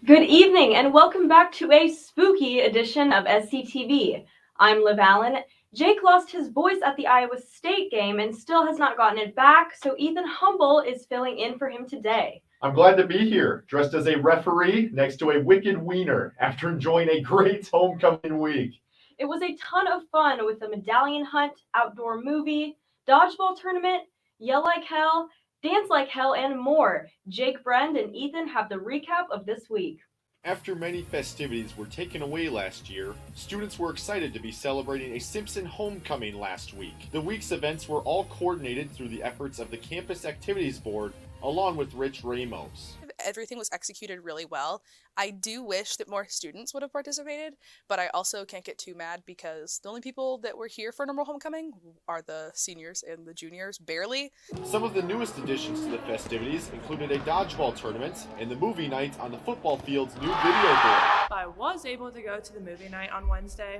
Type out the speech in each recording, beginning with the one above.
Good evening and welcome back to a spooky edition of SCTV. I'm Liv Allen. Jake lost his voice at the Iowa State game and still has not gotten it back, so Ethan Humble is filling in for him today. I'm glad to be here, dressed as a referee next to a wicked wiener after enjoying a great homecoming week. It was a ton of fun with the medallion hunt, outdoor movie, dodgeball tournament, yell like hell, dance like hell, and more. Jake, Brend, and Ethan have the recap of this week. After many festivities were taken away last year, students were excited to be celebrating a Simpson homecoming last week. The week's events were all coordinated through the efforts of the Campus Activities Board, along with Rich Ramos. Everything was executed really well. I do wish that more students would have participated, but I also can't get too mad because the only people that were here for normal homecoming are the seniors and the juniors, barely. Some of the newest additions to the festivities included a dodgeball tournament and the movie night on the football field's new video board. I was able to go to the movie night on Wednesday.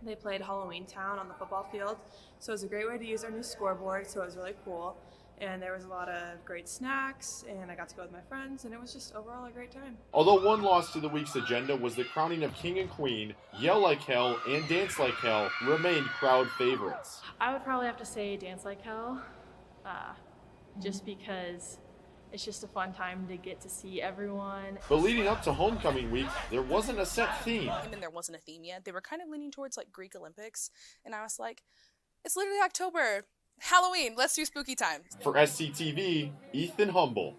They played Halloween Town on the football field, so it was a great way to use our new scoreboard, so it was really cool. And there was a lot of great snacks, and I got to go with my friends, and it was just overall a great time. Although one loss to the week's agenda was the crowning of King and Queen, Yell Like Hell and Dance Like Hell remained crowd favorites. I would probably have to say Dance Like Hell, just because it's just a fun time to get to see everyone. But leading up to homecoming week, there wasn't a set theme. And there wasn't a theme yet. They were kind of leaning towards like Greek Olympics, and I was like, it's literally October. Halloween, let's do spooky time. For SCTV, Ethan Humble.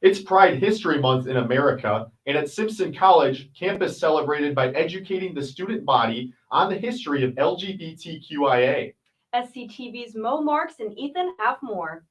It's Pride History Month in America, and at Simpson College, campus celebrated by educating the student body on the history of LGBTQIA. SCTV's MoMarks and Ethan have more.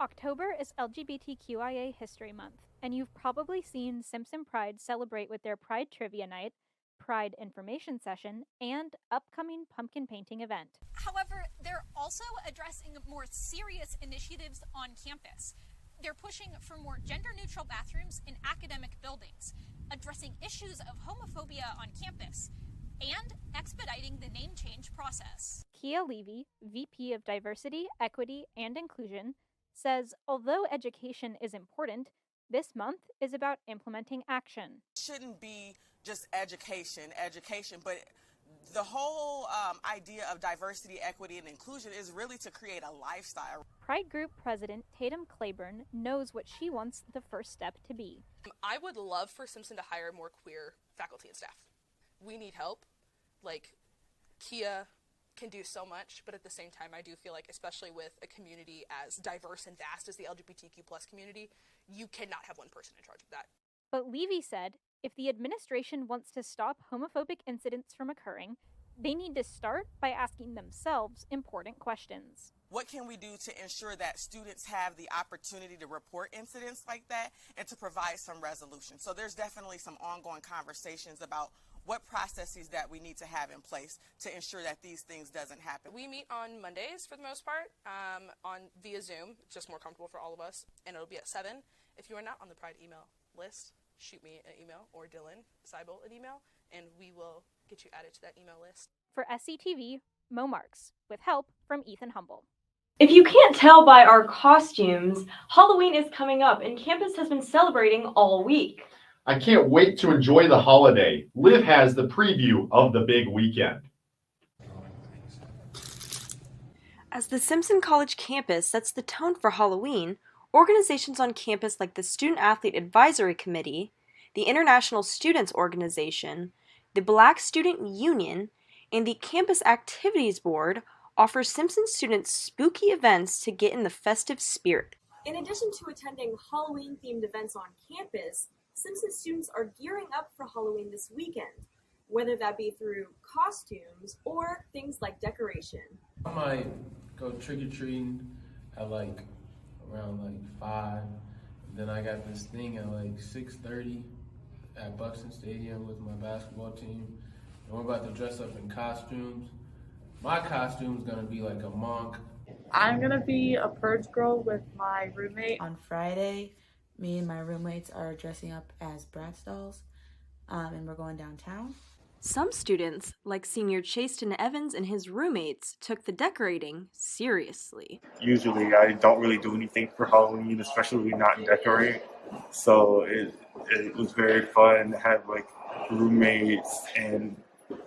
October is LGBTQIA History Month, and you've probably seen Simpson Pride celebrate with their Pride Trivia Night, Pride Information Session, and upcoming pumpkin painting event. However, they're also addressing more serious initiatives on campus. They're pushing for more gender-neutral bathrooms in academic buildings, addressing issues of homophobia on campus, and expediting the name change process. Kia Levy, VP of Diversity, Equity, and Inclusion, says although education is important, this month is about implementing action. Shouldn't be just education, but the whole idea of diversity, equity, and inclusion is really to create a lifestyle. Pride Group President Tatum Claiborne knows what she wants the first step to be. I would love for Simpson to hire more queer faculty and staff. We need help. Like, Kia can do so much, but at the same time, I do feel like, especially with a community as diverse and vast as the LGBTQ plus community, you cannot have one person in charge of that. But Levy said, if the administration wants to stop homophobic incidents from occurring, they need to start by asking themselves important questions. What can we do to ensure that students have the opportunity to report incidents like that and to provide some resolution? So there's definitely some ongoing conversations about what processes that we need to have in place to ensure that these things doesn't happen. We meet on Mondays for the most part, on via Zoom. It's just more comfortable for all of us, and it'll be at 7. If you are not on the Pride email list, shoot me an email or Dylan Seibel an email, and we will get you added to that email list. For SCTV, MoMarks, with help from Ethan Humble. If you can't tell by our costumes, Halloween is coming up and campus has been celebrating all week. I can't wait to enjoy the holiday. Liv has the preview of the big weekend. As the Simpson College campus sets the tone for Halloween, organizations on campus like the Student Athlete Advisory Committee, the International Students Organization, the Black Student Union, and the Campus Activities Board offer Simpson students spooky events to get in the festive spirit. In addition to attending Halloween-themed events on campus, Simpson students are gearing up for Halloween this weekend, whether that be through costumes or things like decoration. I might go trick-or-treating at around 5. Then I got this thing at 6:30 at Buxton Stadium with my basketball team. And we're about to dress up in costumes. My costume's gonna be like a monk. I'm gonna be a purge girl with my roommate. On Friday, me and my roommates are dressing up as Bratz dolls, and we're going downtown. Some students, like senior Chaston Evans and his roommates, took the decorating seriously. Usually I don't really do anything for Halloween, especially not decorate. So it was very fun to have like roommates and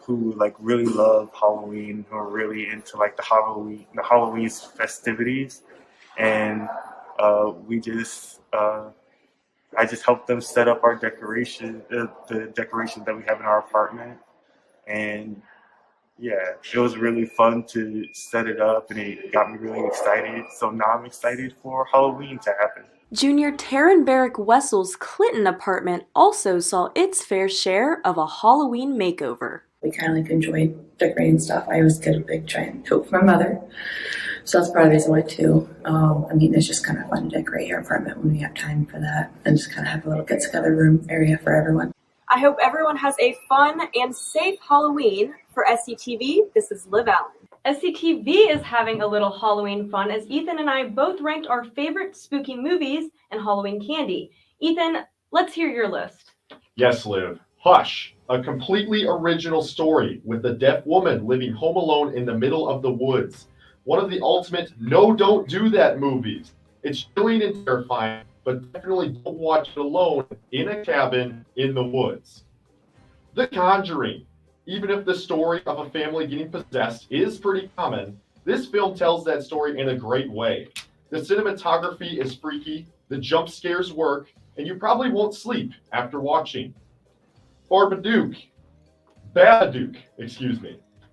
who like really love Halloween, who are really into like the Halloween festivities, and we just I just helped them set up our decoration, the decorations that we have in our apartment, and yeah, it was really fun to set it up, and it got me really excited. So now I'm excited for Halloween to happen. Junior Taryn Barrick Wessel's Clinton apartment also saw its fair share of a Halloween makeover. We kind of like enjoy decorating stuff. I always get a big giant coat for my mother, so that's part of the reason why too. I mean, it's just kind of fun to decorate your apartment when we have time for that, and just kind of have a little get-together room area for everyone. I hope everyone has a fun and safe Halloween. For SCTV, this is Liv Allen. SCTV is having a little Halloween fun as Ethan and I both ranked our favorite spooky movies and Halloween candy. Ethan, let's hear your list. Yes, Liv. Hush, a completely original story with a deaf woman living home alone in the middle of the woods. One of the ultimate no, don't do that movies. It's chilling and terrifying, but definitely don't watch it alone in a cabin in the woods. The Conjuring. Even if the story of a family getting possessed is pretty common, this film tells that story in a great way. The cinematography is freaky, the jump scares work, and you probably won't sleep after watching. Babadook.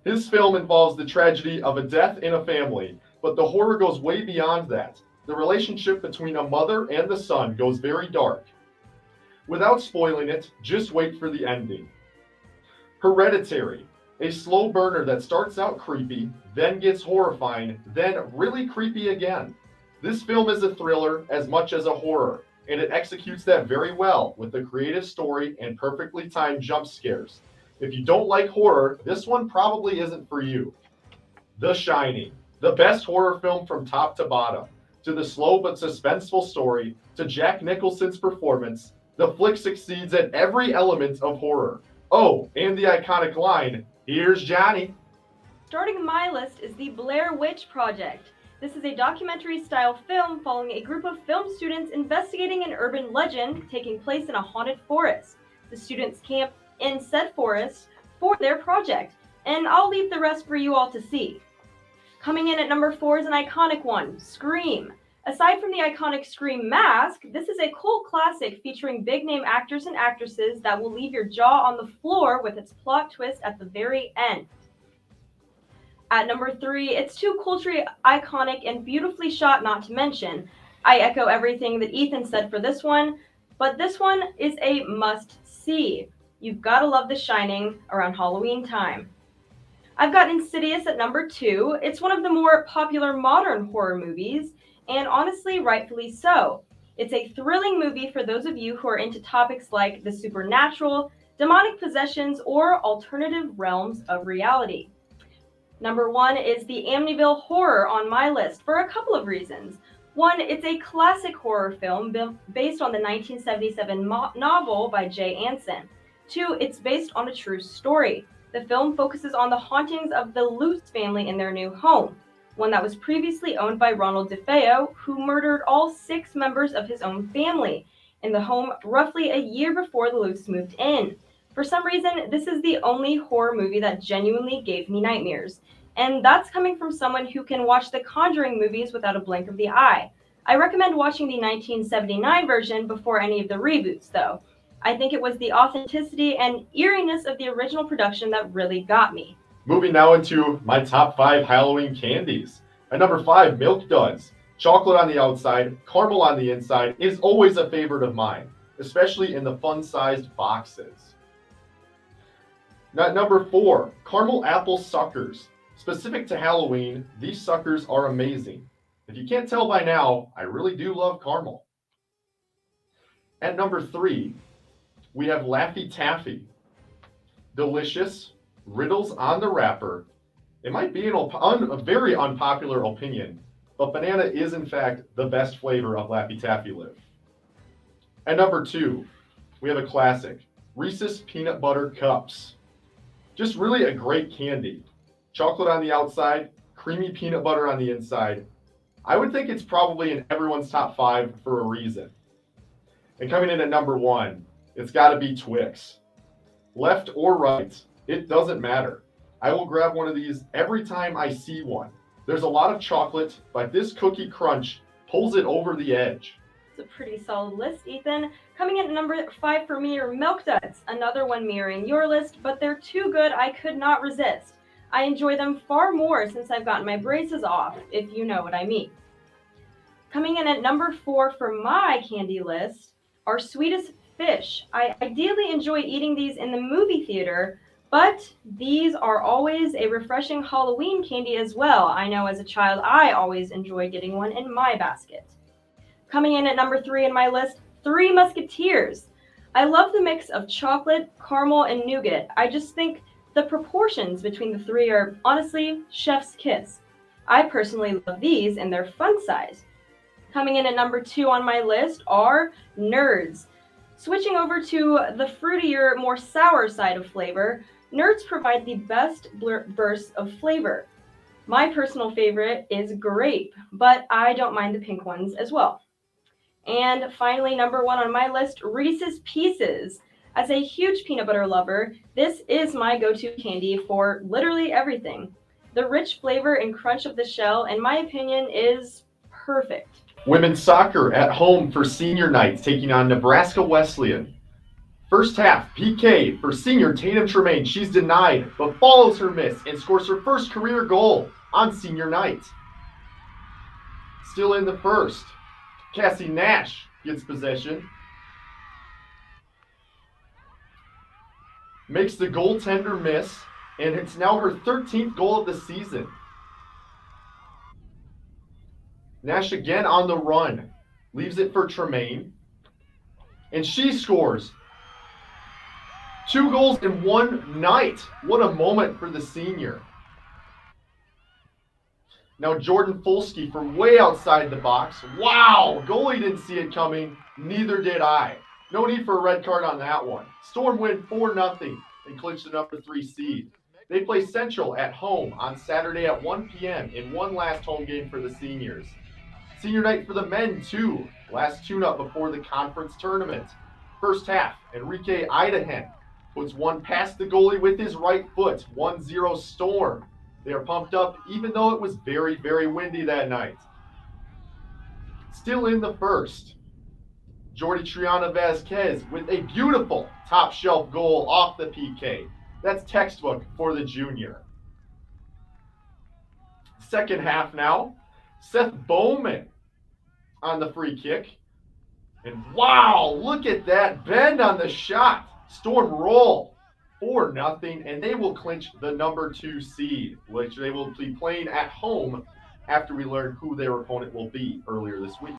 His film involves the tragedy of a death in a family, but the horror goes way beyond that. The relationship between a mother and the son goes very dark. Without spoiling it, just wait for the ending. Hereditary, a slow burner that starts out creepy, then gets horrifying, then really creepy again. This film is a thriller as much as a horror, and it executes that very well with a creative story and perfectly timed jump scares. If you don't like horror, this one probably isn't for you. The Shining, the best horror film from top to bottom. To the slow but suspenseful story, to Jack Nicholson's performance, the flick succeeds at every element of horror. Oh, and the iconic line, "Here's Johnny." Starting my list is the Blair Witch Project. This is a documentary-style film following a group of film students investigating an urban legend taking place in a haunted forest. The students camp in said forest for their project, and I'll leave the rest for you all to see. Coming in at number 4 is an iconic one, Scream. Aside from the iconic Scream mask, this is a cult classic featuring big-name actors and actresses that will leave your jaw on the floor with its plot twist at the very end. At number 3, it's too culturally iconic and beautifully shot not to mention. I echo everything that Ethan said for this one, but this one is a must-see. You've got to love The Shining around Halloween time. I've got Insidious at number 2. It's one of the more popular modern horror movies, and honestly, rightfully so. It's a thrilling movie for those of you who are into topics like the supernatural, demonic possessions, or alternative realms of reality. Number 1 is the Amityville Horror on my list for a couple of reasons. 1, it's a classic horror film based on the 1977 novel by Jay Anson. 2, it's based on a true story. The film focuses on the hauntings of the Lutz family in their new home, one that was previously owned by Ronald DeFeo, who murdered all 6 members of his own family in the home roughly a year before the Lutz moved in. For some reason, this is the only horror movie that genuinely gave me nightmares. And that's coming from someone who can watch the Conjuring movies without a blink of the eye. I recommend watching the 1979 version before any of the reboots, though. I think it was the authenticity and eeriness of the original production that really got me. Moving now into my top 5 Halloween candies. At number 5, Milk Duds. Chocolate on the outside, caramel on the inside is always a favorite of mine, especially in the fun-sized boxes. Now, at number 4, Caramel Apple Suckers. Specific to Halloween, these suckers are amazing. If you can't tell by now, I really do love caramel. At number 3, we have Laffy Taffy. Delicious, riddles on the wrapper. It might be a very unpopular opinion, but banana is in fact the best flavor of Laffy Taffy Live. At number 2, we have a classic, Reese's Peanut Butter Cups. Just really a great candy. Chocolate on the outside, creamy peanut butter on the inside. I would think it's probably in everyone's top 5 for a reason. And coming in at number 1, it's got to be Twix. Left or right, it doesn't matter. I will grab one of these every time I see one. There's a lot of chocolate, but this cookie crunch pulls it over the edge. It's a pretty solid list, Ethan. Coming in at number 5 for me are Milk Duds, another one mirroring your list, but they're too good I could not resist. I enjoy them far more since I've gotten my braces off, if you know what I mean. Coming in at number 4 for my candy list are Sweetest Fish. I ideally enjoy eating these in the movie theater, but these are always a refreshing Halloween candy as well. I know as a child I always enjoy getting one in my basket. Coming in at number 3 in my list, Three Musketeers. I love the mix of chocolate, caramel, and nougat. I just think the proportions between the three are honestly chef's kiss. I personally love these in their fun size. Coming in at number 2 on my list are Nerds. Switching over to the fruitier, more sour side of flavor, Nerds provide the best bursts of flavor. My personal favorite is grape, but I don't mind the pink ones as well. And finally, number 1 on my list, Reese's Pieces. As a huge peanut butter lover, this is my go-to candy for literally everything. The rich flavor and crunch of the shell, in my opinion, is perfect. Women's soccer at home for senior night, taking on Nebraska Wesleyan. First half, PK for senior Tatum Tremaine. She's denied, but follows her miss and scores her first career goal on senior night. Still in the first, Cassie Nash gets possession. Makes the goaltender miss, and it's now her 13th goal of the season. Nash again on the run. Leaves it for Tremaine. And she scores. 2 goals in one night. What a moment for the senior. Now Jordan Folsky from way outside the box. Wow, goalie didn't see it coming. Neither did I. No need for a red card on that one. Storm win 4-0 and clinch the number 3 seed. They play Central at home on Saturday at 1 p.m. in one last home game for the seniors. Senior night for the men too. Last tune-up before the conference tournament. First half, Enrique Idahen puts one past the goalie with his right foot. 1-0 Storm. They are pumped up even though it was very, very windy that night. Still in the first, Jordy Triana Vasquez with a beautiful top shelf goal off the PK. That's textbook for the junior. Second half now, Seth Bowman on the free kick. And wow, look at that bend on the shot. Storm roll 4-0, and they will clinch the number 2 seed, which they will be playing at home after we learn who their opponent will be earlier this week.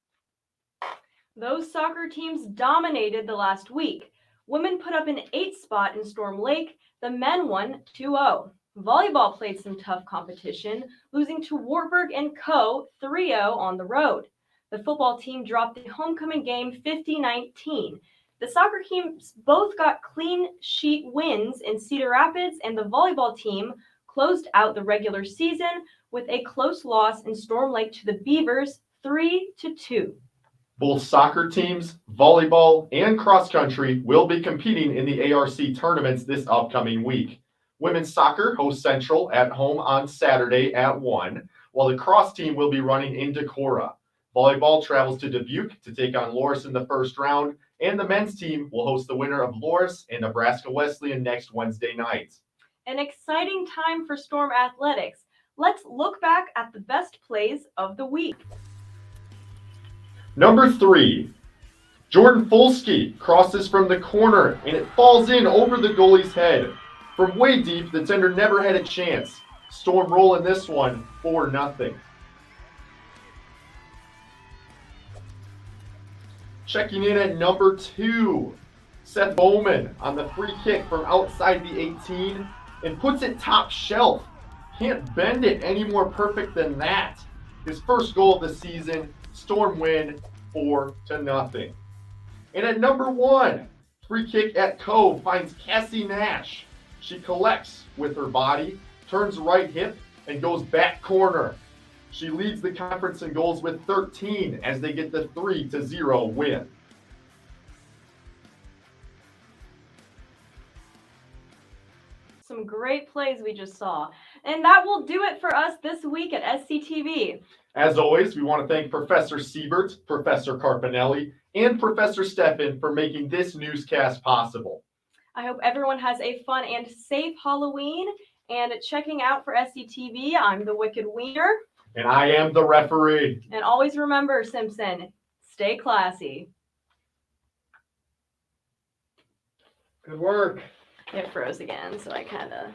Those soccer teams dominated the last week. Women put up an 8th spot in Storm Lake. The men won 2-0. Volleyball played some tough competition, losing to Wartburg and Co. 3-0 on the road. The football team dropped the homecoming game 50-19. The soccer teams both got clean sheet wins in Cedar Rapids, and the volleyball team closed out the regular season with a close loss in Storm Lake to the Beavers 3-2. Both soccer teams, volleyball, and cross country will be competing in the ARC tournaments this upcoming week. Women's soccer hosts Central at home on Saturday at 1, while the cross team will be running in Decorah. Volleyball travels to Dubuque to take on Loris in the first round, and the men's team will host the winner of Loris and Nebraska Wesleyan next Wednesday night. An exciting time for Storm Athletics. Let's look back at the best plays of the week. Number 3, Jordan Folsky crosses from the corner, and it falls in over the goalie's head. From way deep, the tender never had a chance. Storm roll in this one, 4-0. Checking in at number 2, Seth Bowman on the free kick from outside the 18 and puts it top shelf. Can't bend it any more perfect than that. His first goal of the season, Storm win 4-0. And at number 1, free kick at Cove finds Cassie Nash. She collects with her body, turns right hip, and goes back corner. She leads the conference in goals with 13 as they get the 3-0 win. some great plays we just saw. And that will do it for us this week at SCTV. As always, we want to thank Professor Siebert, Professor Carpinelli, and Professor Steffen for making this newscast possible. I hope everyone has a fun and safe Halloween. And checking out for SCTV, I'm the Wicked Wiener. And I am the referee. And always remember, Simpson, stay classy. Good work. It froze again, so I kind of